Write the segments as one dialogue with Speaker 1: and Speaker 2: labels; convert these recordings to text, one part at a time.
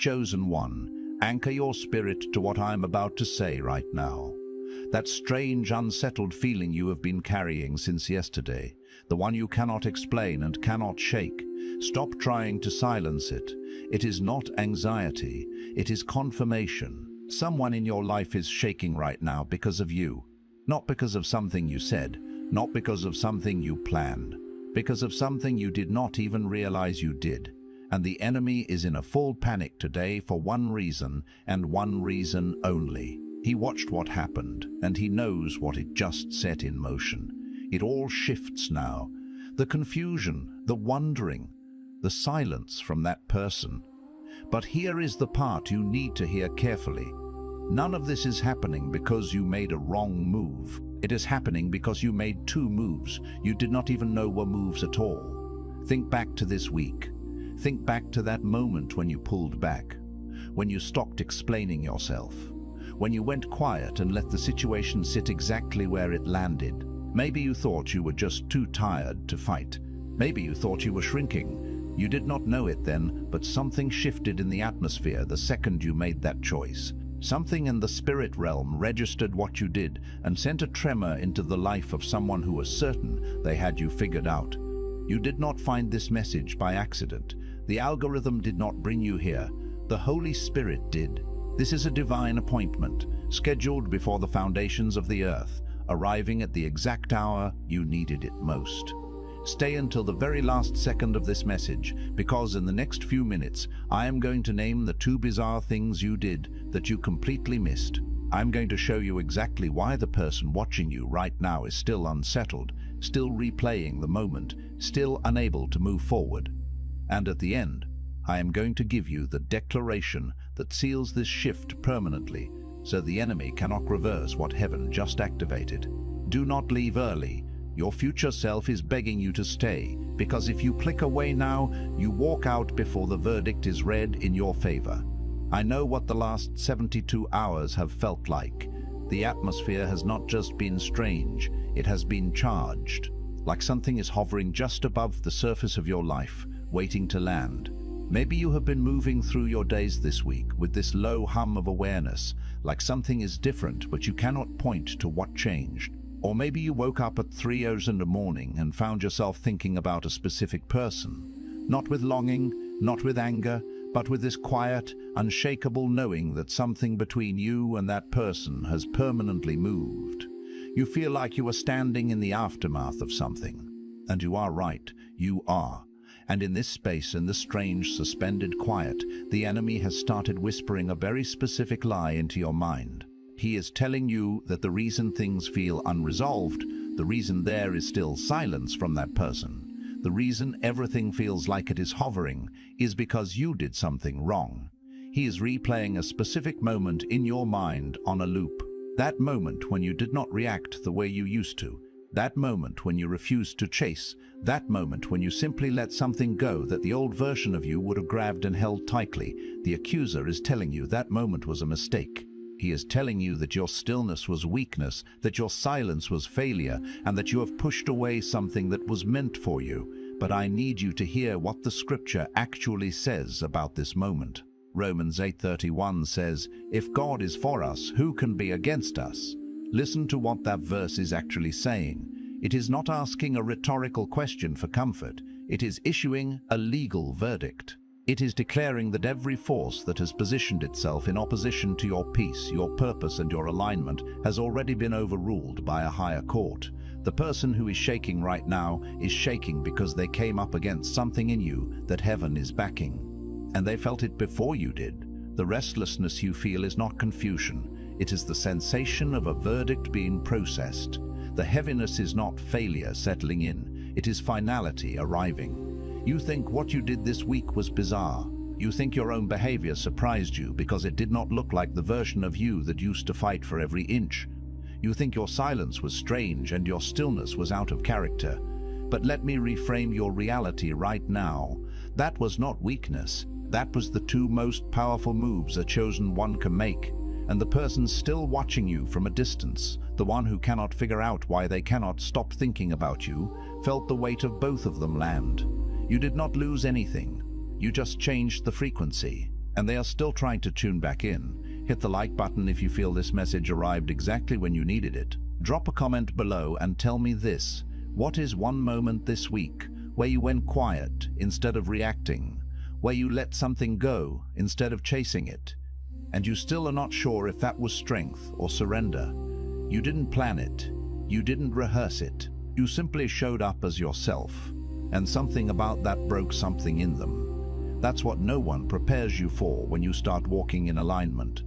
Speaker 1: chosen one, anchor your spirit to what I am about to say right now. That strange, unsettled feeling you have been carrying since yesterday, the one you cannot explain and cannot shake, stop trying to silence it. It is not anxiety, it is confirmation. Someone in your life is shaking right now because of you. Not because of something you said, not because of something you planned, because of something you did not even realize you did. And the enemy is in a full panic today for one reason, and one reason only. He watched what happened, and he knows what it just set in motion. It all shifts now. The confusion, the wondering, the silence from that person. But here is the part you need to hear carefully. None of this is happening because you made a wrong move. It is happening because you made two moves you did not even know were moves at all. Think back to this week. Think back to that moment when you pulled back, when you stopped explaining yourself, when you went quiet and let the situation sit exactly where it landed. Maybe you thought you were just too tired to fight. Maybe you thought you were shrinking. You did not know it then, but something shifted in the atmosphere the second you made that choice. Something in the spirit realm registered what you did and sent a tremor into the life of someone who was certain they had you figured out. You did not find this message by accident. The algorithm did not bring you here. The Holy Spirit did. This is a divine appointment, scheduled before the foundations of the earth, arriving at the exact hour you needed it most. Stay until the very last second of this message, because in the next few minutes, I am going to name the two bizarre things you did that you completely missed. I'm going to show you exactly why the person watching you right now is still unsettled, still replaying the moment, still unable to move forward. And at the end, I am going to give you the declaration that seals this shift permanently, so the enemy cannot reverse what heaven just activated. Do not leave early. Your future self is begging you to stay, because if you click away now, you walk out before the verdict is read in your favor. I know what the last 72 hours have felt like. The atmosphere has not just been strange, it has been charged, like something is hovering just above the surface of your life, waiting to land. Maybe you have been moving through your days this week with this low hum of awareness, like something is different, but you cannot point to what changed. Or maybe you woke up at 3 hours in the morning and found yourself thinking about a specific person, not with longing, not with anger, but with this quiet, unshakable knowing that something between you and that person has permanently moved. You feel like you are standing in the aftermath of something. And you are right, you are. And in this space, in this strange, suspended quiet, the enemy has started whispering a very specific lie into your mind. He is telling you that the reason things feel unresolved, the reason there is still silence from that person, the reason everything feels like it is hovering, is because you did something wrong. He is replaying a specific moment in your mind on a loop. That moment when you did not react the way you used to. That moment when you refused to chase. That moment when you simply let something go that the old version of you would have grabbed and held tightly. The accuser is telling you that moment was a mistake. He is telling you that your stillness was weakness, that your silence was failure, and that you have pushed away something that was meant for you. But I need you to hear what the scripture actually says about this moment. Romans 8:31 says, "If God is for us, who can be against us?" Listen to what that verse is actually saying. It is not asking a rhetorical question for comfort. It is issuing a legal verdict. It is declaring that every force that has positioned itself in opposition to your peace, your purpose, and your alignment has already been overruled by a higher court. The person who is shaking right now is shaking because they came up against something in you that heaven is backing. And they felt it before you did. The restlessness you feel is not confusion. It is the sensation of a verdict being processed. The heaviness is not failure settling in. It is finality arriving. You think what you did this week was bizarre. You think your own behavior surprised you because it did not look like the version of you that used to fight for every inch. You think your silence was strange and your stillness was out of character. But let me reframe your reality right now. That was not weakness. That was the two most powerful moves a chosen one can make. And the person still watching you from a distance, the one who cannot figure out why they cannot stop thinking about you, felt the weight of both of them land. You did not lose anything. You just changed the frequency. and they are still trying to tune back in. Hit the like button if you feel this message arrived exactly when you needed it. Drop a comment below and tell me this. What is one moment this week where you went quiet instead of reacting, where you let something go instead of chasing it, and you still are not sure if that was strength or surrender? You didn't plan it. You didn't rehearse it. You simply showed up as yourself, and something about that broke something in them. That's what no one prepares you for when you start walking in alignment.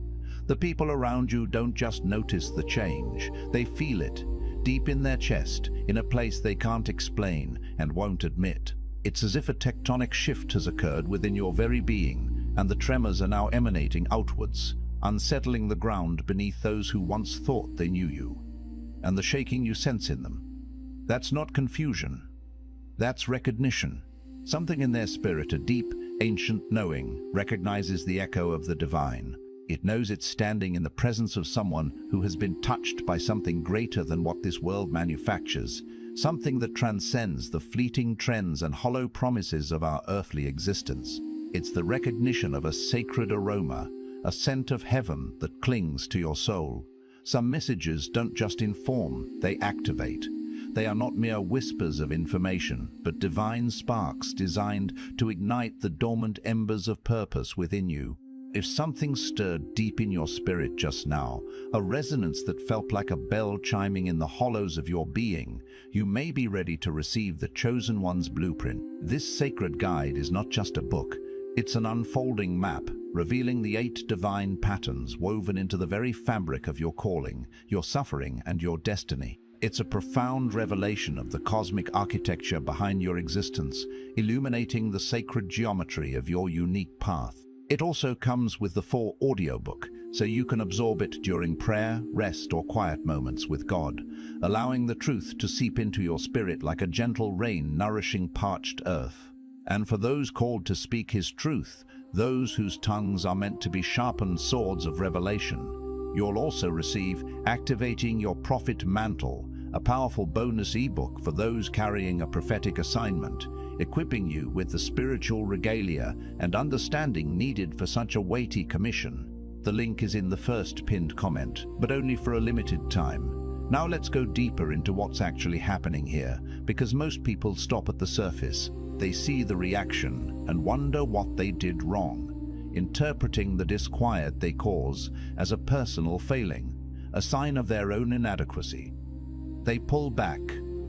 Speaker 1: The people around you don't just notice the change, they feel it, deep in their chest, in a place they can't explain and won't admit. It's as if a tectonic shift has occurred within your very being, and the tremors are now emanating outwards, unsettling the ground beneath those who once thought they knew you, and the shaking you sense in them. That's not confusion. That's recognition. Something in their spirit, a deep, ancient knowing, recognizes the echo of the divine. It knows it's standing in the presence of someone who has been touched by something greater than what this world manufactures, something that transcends the fleeting trends and hollow promises of our earthly existence. It's the recognition of a sacred aroma, a scent of heaven that clings to your soul. Some messages don't just inform, they activate. They are not mere whispers of information, but divine sparks designed to ignite the dormant embers of purpose within you. If something stirred deep in your spirit just now, a resonance that felt like a bell chiming in the hollows of your being, you may be ready to receive the Chosen One's blueprint. This sacred guide is not just a book, it's an unfolding map, revealing the 8 divine patterns woven into the very fabric of your calling, your suffering, and your destiny. It's a profound revelation of the cosmic architecture behind your existence, illuminating the sacred geometry of your unique path. It also comes with the full audiobook, so you can absorb it during prayer, rest, or quiet moments with God, allowing the truth to seep into your spirit like a gentle rain nourishing parched earth. And for those called to speak His truth, those whose tongues are meant to be sharpened swords of revelation, you'll also receive Activating Your Prophet Mantle, a powerful bonus ebook for those carrying a prophetic assignment, equipping you with the spiritual regalia and understanding needed for such a weighty commission. The link is in the first pinned comment, but only for a limited time. Now let's go deeper into what's actually happening here, because most people stop at the surface. They see the reaction and wonder what they did wrong, interpreting the disquiet they cause as a personal failing, a sign of their own inadequacy. They pull back,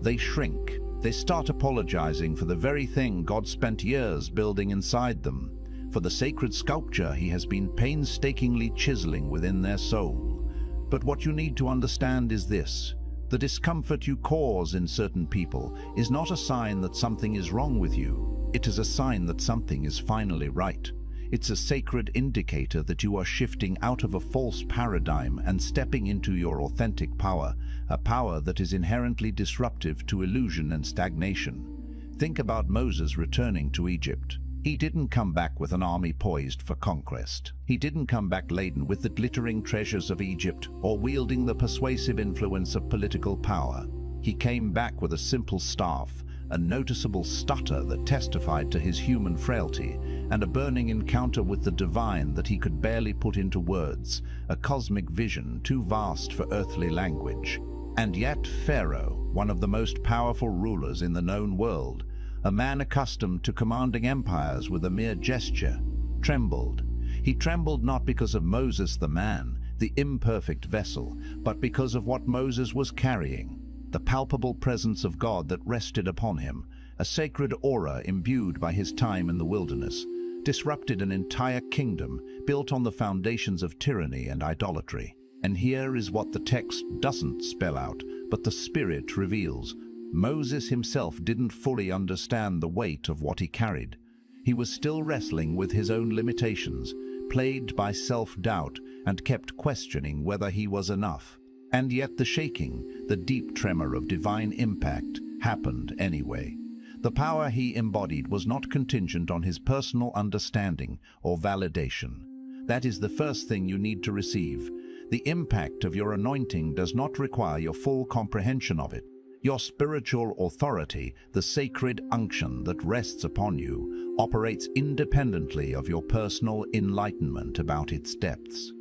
Speaker 1: they shrink, they start apologizing for the very thing God spent years building inside them, for the sacred sculpture He has been painstakingly chiseling within their soul. But what you need to understand is this: the discomfort you cause in certain people is not a sign that something is wrong with you. It is a sign that something is finally right. It's a sacred indicator that you are shifting out of a false paradigm and stepping into your authentic power, a power that is inherently disruptive to illusion and stagnation. Think about Moses returning to Egypt. He didn't come back with an army poised for conquest. He didn't come back laden with the glittering treasures of Egypt or wielding the persuasive influence of political power. He came back with a simple staff, a noticeable stutter that testified to his human frailty, and a burning encounter with the divine that he could barely put into words, a cosmic vision too vast for earthly language. And yet Pharaoh, one of the most powerful rulers in the known world, a man accustomed to commanding empires with a mere gesture, trembled. He trembled not because of Moses the man, the imperfect vessel, but because of what Moses was carrying, the palpable presence of God that rested upon him, a sacred aura imbued by his time in the wilderness, disrupted an entire kingdom built on the foundations of tyranny and idolatry. And here is what the text doesn't spell out, but the Spirit reveals. Moses himself didn't fully understand the weight of what he carried. He was still wrestling with his own limitations, plagued by self-doubt, and kept questioning whether he was enough. And yet the shaking, the deep tremor of divine impact, happened anyway. The power he embodied was not contingent on his personal understanding or validation. That is the first thing you need to receive. The impact of your anointing does not require your full comprehension of it. Your spiritual authority, the sacred unction that rests upon you, operates independently of your personal enlightenment about its depths.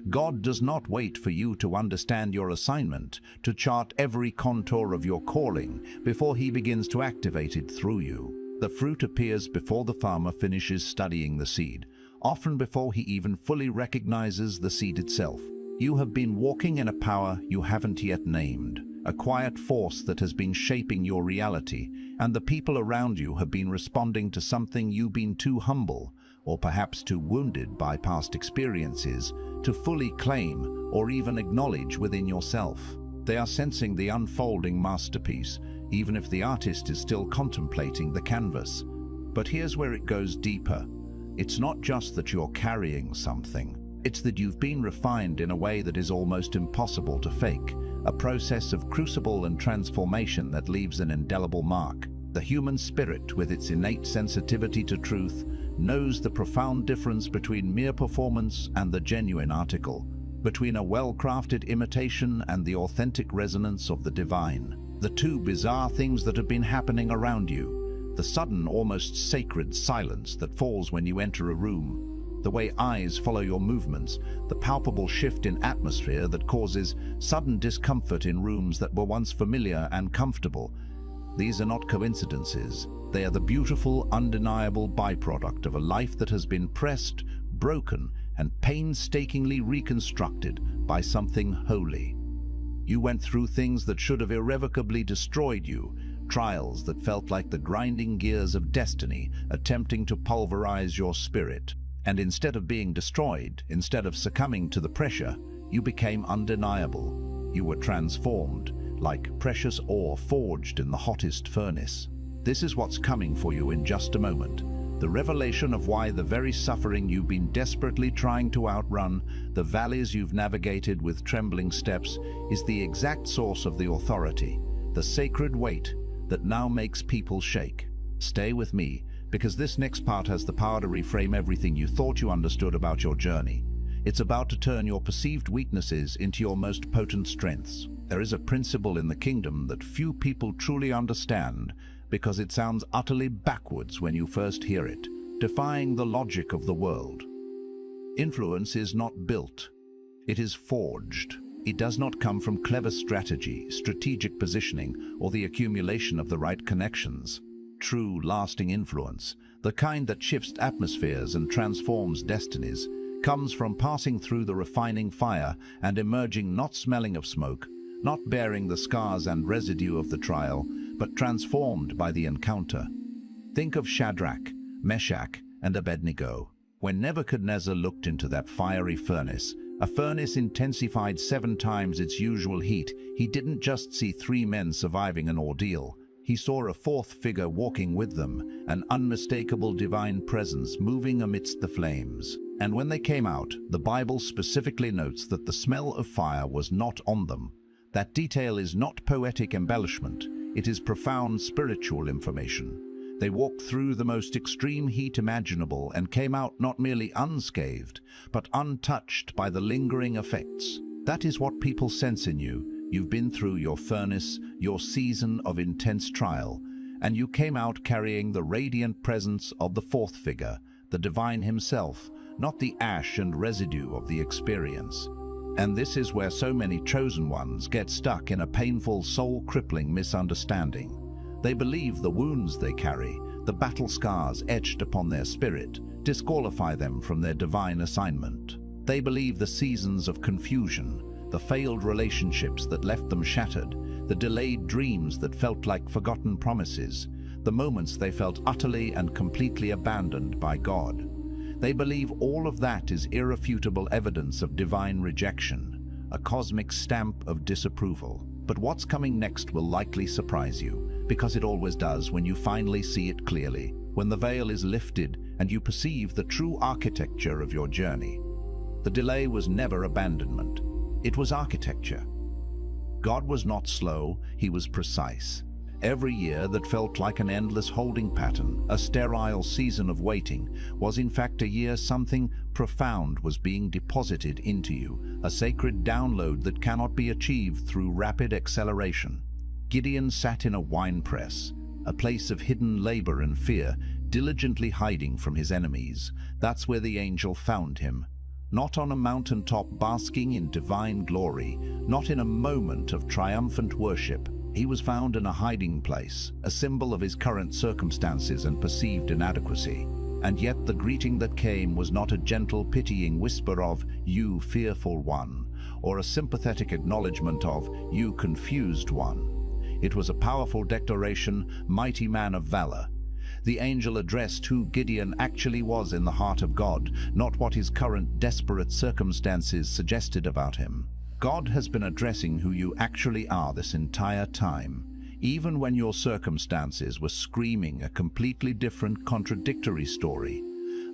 Speaker 1: God does not wait for you to understand your assignment, to chart every contour of your calling, before he begins to activate it through you. The fruit appears before the farmer finishes studying the seed, often before he even fully recognizes the seed itself. You have been walking in a power you haven't yet named, a quiet force that has been shaping your reality, and the people around you have been responding to something you've been too humble, or perhaps too wounded by past experiences, to fully claim or even acknowledge within yourself. They are sensing the unfolding masterpiece, even if the artist is still contemplating the canvas. But here's where it goes deeper. It's not just that you're carrying something. It's that you've been refined in a way that is almost impossible to fake, a process of crucible and transformation that leaves an indelible mark. The human spirit, with its innate sensitivity to truth, knows the profound difference between mere performance and the genuine article, between a well-crafted imitation and the authentic resonance of the divine. The two bizarre things that have been happening around you, the sudden, almost sacred silence that falls when you enter a room, the way eyes follow your movements, the palpable shift in atmosphere that causes sudden discomfort in rooms that were once familiar and comfortable. These are not coincidences. They are the beautiful, undeniable byproduct of a life that has been pressed, broken, and painstakingly reconstructed by something holy. You went through things that should have irrevocably destroyed you, trials that felt like the grinding gears of destiny attempting to pulverize your spirit. And instead of being destroyed, instead of succumbing to the pressure, you became undeniable. You were transformed, like precious ore forged in the hottest furnace. This is what's coming for you in just a moment. The revelation of why the very suffering you've been desperately trying to outrun, the valleys you've navigated with trembling steps, is the exact source of the authority, the sacred weight that now makes people shake. Stay with me, because this next part has the power to reframe everything you thought you understood about your journey. It's about to turn your perceived weaknesses into your most potent strengths. There is a principle in the kingdom that few people truly understand because it sounds utterly backwards when you first hear it, defying the logic of the world. Influence is not built. It is forged. It does not come from clever strategy, strategic positioning, or the accumulation of the right connections. True, lasting influence, the kind that shifts atmospheres and transforms destinies, comes from passing through the refining fire and emerging not smelling of smoke, not bearing the scars and residue of the trial, but transformed by the encounter. Think of Shadrach, Meshach, and Abednego. When Nebuchadnezzar looked into that fiery furnace, a furnace intensified 7 times its usual heat, he didn't just see 3 men surviving an ordeal. He saw a 4th figure walking with them, an unmistakable divine presence moving amidst the flames. And when they came out, the Bible specifically notes that the smell of fire was not on them. That detail is not poetic embellishment, it is profound spiritual information. They walked through the most extreme heat imaginable and came out not merely unscathed, but untouched by the lingering effects. That is what people sense in you. You've been through your furnace, your season of intense trial, and you came out carrying the radiant presence of the 4th figure, the divine himself, not the ash and residue of the experience. And this is where so many chosen ones get stuck in a painful, soul-crippling misunderstanding. They believe the wounds they carry, the battle scars etched upon their spirit, disqualify them from their divine assignment. They believe the seasons of confusion, the failed relationships that left them shattered, the delayed dreams that felt like forgotten promises, the moments they felt utterly and completely abandoned by God. They believe all of that is irrefutable evidence of divine rejection, a cosmic stamp of disapproval. But what's coming next will likely surprise you, because it always does when you finally see it clearly, when the veil is lifted and you perceive the true architecture of your journey. The delay was never abandonment. It was architecture. God was not slow, he was precise. Every year that felt like an endless holding pattern, a sterile season of waiting, was in fact a year something profound was being deposited into you, a sacred download that cannot be achieved through rapid acceleration. Gideon sat in a winepress, a place of hidden labor and fear, diligently hiding from his enemies. That's where the angel found him. Not on a mountaintop basking in divine glory, not in a moment of triumphant worship. He was found in a hiding place, a symbol of his current circumstances and perceived inadequacy. And yet the greeting that came was not a gentle, pitying whisper of, "You fearful one," or a sympathetic acknowledgement of, "You confused one." It was a powerful declaration, "Mighty man of valor." The angel addressed who Gideon actually was in the heart of God, not what his current desperate circumstances suggested about him. God has been addressing who you actually are this entire time, even when your circumstances were screaming a completely different, contradictory story,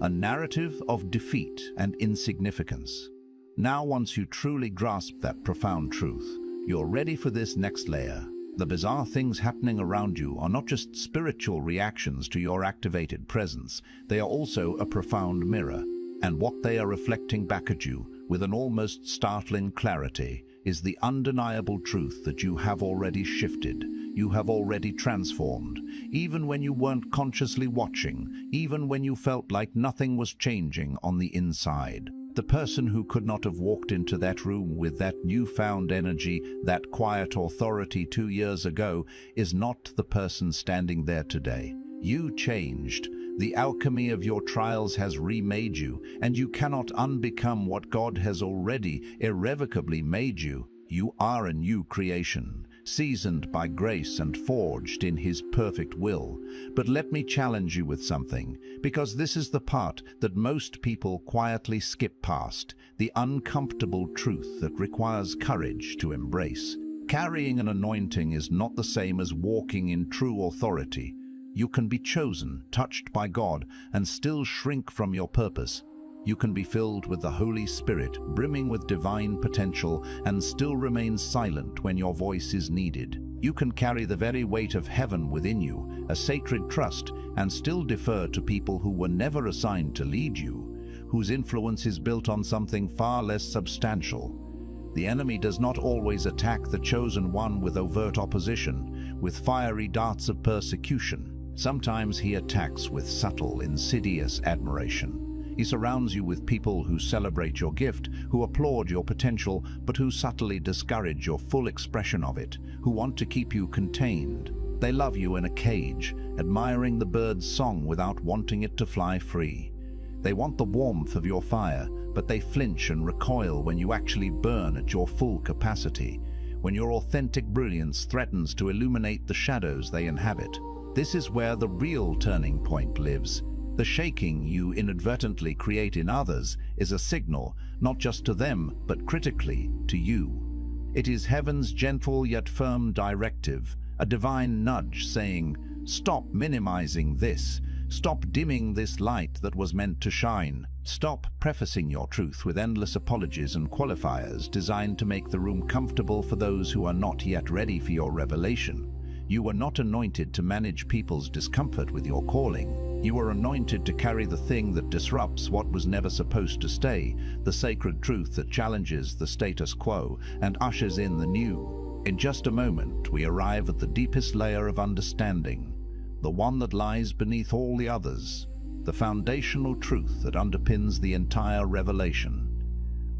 Speaker 1: a narrative of defeat and insignificance. Now, once you truly grasp that profound truth, you're ready for this next layer. The bizarre things happening around you are not just spiritual reactions to your activated presence, they are also a profound mirror. And what they are reflecting back at you, with an almost startling clarity, is the undeniable truth that you have already shifted, you have already transformed, even when you weren't consciously watching, even when you felt like nothing was changing on the inside. The person who could not have walked into that room with that newfound energy, that quiet authority 2 years ago, is not the person standing there today. You changed. The alchemy of your trials has remade you, and you cannot unbecome what God has already irrevocably made you. You are a new creation, seasoned by grace and forged in His perfect will. But let me challenge you with something, because this is the part that most people quietly skip past, the uncomfortable truth that requires courage to embrace. Carrying an anointing is not the same as walking in true authority. You can be chosen, touched by God, and still shrink from your purpose. You can be filled with the Holy Spirit, brimming with divine potential, and still remain silent when your voice is needed. You can carry the very weight of heaven within you, a sacred trust, and still defer to people who were never assigned to lead you, whose influence is built on something far less substantial. The enemy does not always attack the chosen one with overt opposition, with fiery darts of persecution. Sometimes he attacks with subtle, insidious admiration. He surrounds you with people who celebrate your gift, who applaud your potential, but who subtly discourage your full expression of it, who want to keep you contained. They love you in a cage, admiring the bird's song without wanting it to fly free. They want the warmth of your fire, but they flinch and recoil when you actually burn at your full capacity, when your authentic brilliance threatens to illuminate the shadows they inhabit. This is where the real turning point lives. The shaking you inadvertently create in others is a signal, not just to them, but critically to you. It is heaven's gentle yet firm directive, a divine nudge saying, "Stop minimizing this. Stop dimming this light that was meant to shine. Stop prefacing your truth with endless apologies and qualifiers designed to make the room comfortable for those who are not yet ready for your revelation." You were not anointed to manage people's discomfort with your calling. You were anointed to carry the thing that disrupts what was never supposed to stay, the sacred truth that challenges the status quo and ushers in the new. In just a moment, we arrive at the deepest layer of understanding, the one that lies beneath all the others, the foundational truth that underpins the entire revelation,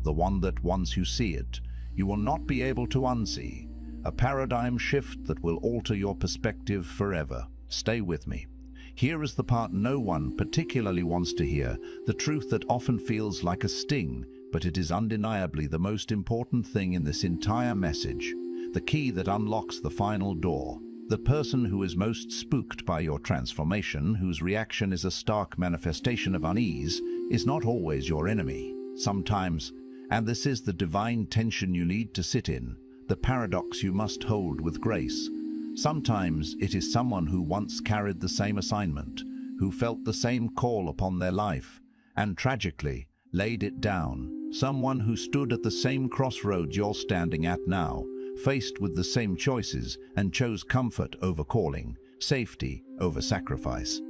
Speaker 1: the one that, once you see it, you will not be able to unsee. A paradigm shift that will alter your perspective forever. Stay with me. Here is the part no one particularly wants to hear, the truth that often feels like a sting, but it is undeniably the most important thing in this entire message, the key that unlocks the final door. The person who is most spooked by your transformation, whose reaction is a stark manifestation of unease, is not always your enemy. Sometimes, and this is the divine tension you need to sit in, the paradox you must hold with grace. Sometimes it is someone who once carried the same assignment, who felt the same call upon their life, and tragically laid it down. Someone who stood at the same crossroads you're standing at now, faced with the same choices, and chose comfort over calling, safety over sacrifice.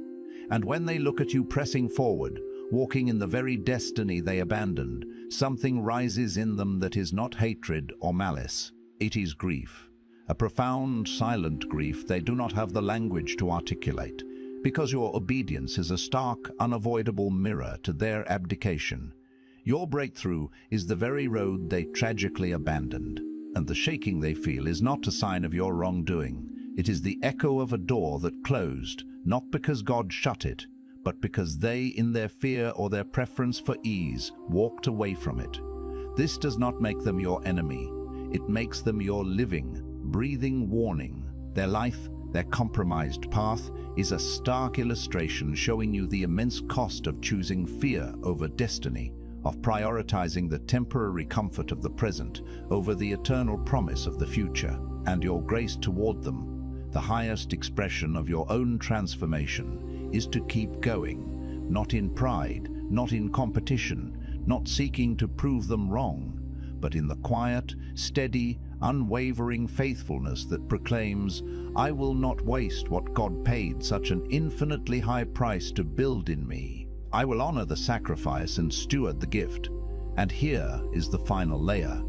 Speaker 1: And when they look at you pressing forward, walking in the very destiny they abandoned, something rises in them that is not hatred or malice. It is grief, a profound, silent grief they do not have the language to articulate, because your obedience is a stark, unavoidable mirror to their abdication. Your breakthrough is the very road they tragically abandoned, and the shaking they feel is not a sign of your wrongdoing. It is the echo of a door that closed, not because God shut it, but because they, in their fear or their preference for ease, walked away from it. This does not make them your enemy. It makes them your living, breathing warning. Their life, their compromised path, is a stark illustration showing you the immense cost of choosing fear over destiny, of prioritizing the temporary comfort of the present over the eternal promise of the future, and your grace toward them. The highest expression of your own transformation is to keep going, not in pride, not in competition, not seeking to prove them wrong, but in the quiet, steady, unwavering faithfulness that proclaims, "I will not waste what God paid such an infinitely high price to build in me. I will honor the sacrifice and steward the gift." And here is the final layer,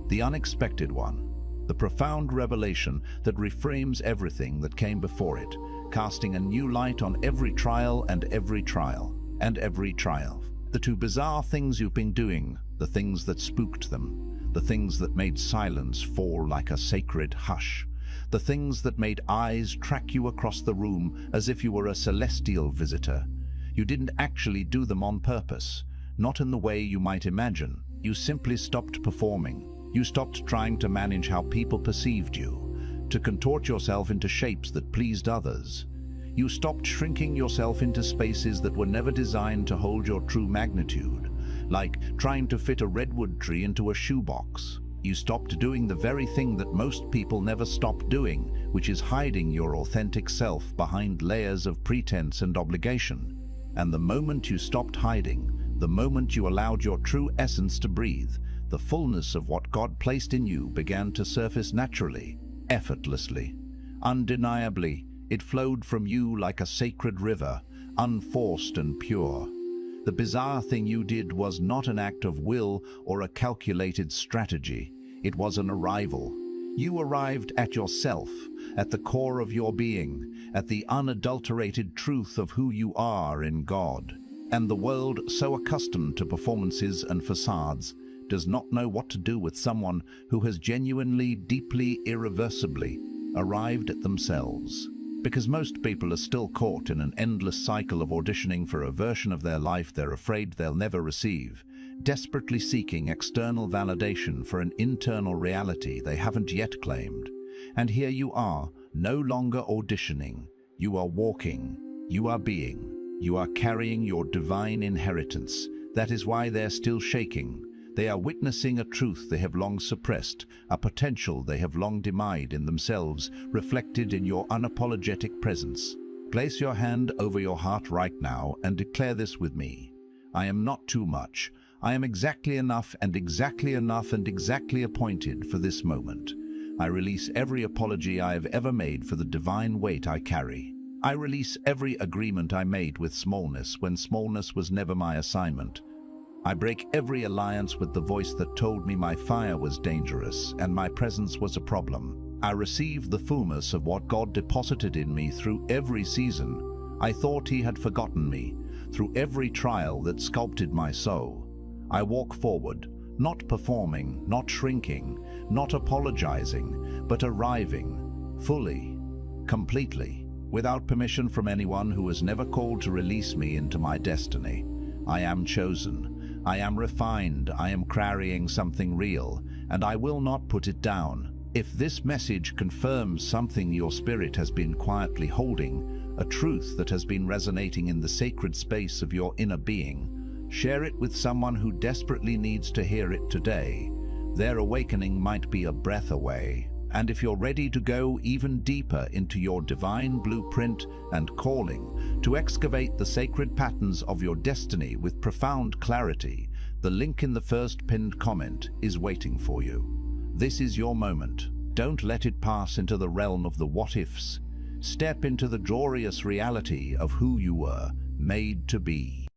Speaker 1: the unexpected one, the profound revelation that reframes everything that came before it, casting a new light on every trial and every trial and every trial. The two bizarre things you've been doing, the things that spooked them, the things that made silence fall like a sacred hush, the things that made eyes track you across the room as if you were a celestial visitor. You didn't actually do them on purpose, not in the way you might imagine. You simply stopped performing. You stopped trying to manage how people perceived you, to contort yourself into shapes that pleased others. You stopped shrinking yourself into spaces that were never designed to hold your true magnitude, like trying to fit a redwood tree into a shoebox. You stopped doing the very thing that most people never stop doing, which is hiding your authentic self behind layers of pretense and obligation. And the moment you stopped hiding, the moment you allowed your true essence to breathe, the fullness of what God placed in you began to surface naturally, effortlessly. Undeniably, it flowed from you like a sacred river, unforced and pure. The bizarre thing you did was not an act of will or a calculated strategy. It was an arrival. You arrived at yourself, at the core of your being, at the unadulterated truth of who you are in God. And the world, so accustomed to performances and facades, does not know what to do with someone who has genuinely, deeply, irreversibly arrived at themselves. Because most people are still caught in an endless cycle of auditioning for a version of their life they're afraid they'll never receive, desperately seeking external validation for an internal reality they haven't yet claimed. And here you are, no longer auditioning. You are walking, you are being, you are carrying your divine inheritance. That is why they're still shaking. They are witnessing a truth they have long suppressed, a potential they have long denied in themselves, reflected in your unapologetic presence. Place your hand over your heart right now and declare this with me. I am not too much. I am exactly enough and exactly enough and exactly appointed for this moment. I release every apology I have ever made for the divine weight I carry. I release every agreement I made with smallness when smallness was never my assignment. I break every alliance with the voice that told me my fire was dangerous and my presence was a problem. I receive the fullness of what God deposited in me through every season. I thought He had forgotten me, through every trial that sculpted my soul. I walk forward, not performing, not shrinking, not apologizing, but arriving, fully, completely, without permission from anyone who has never called to release me into my destiny. I am chosen. I am refined, I am carrying something real, and I will not put it down. If this message confirms something your spirit has been quietly holding, a truth that has been resonating in the sacred space of your inner being, share it with someone who desperately needs to hear it today. Their awakening might be a breath away. And if you're ready to go even deeper into your divine blueprint and calling, to excavate the sacred patterns of your destiny with profound clarity, the link in the first pinned comment is waiting for you. This is your moment. Don't let it pass into the realm of the what-ifs. Step into the glorious reality of who you were made to be.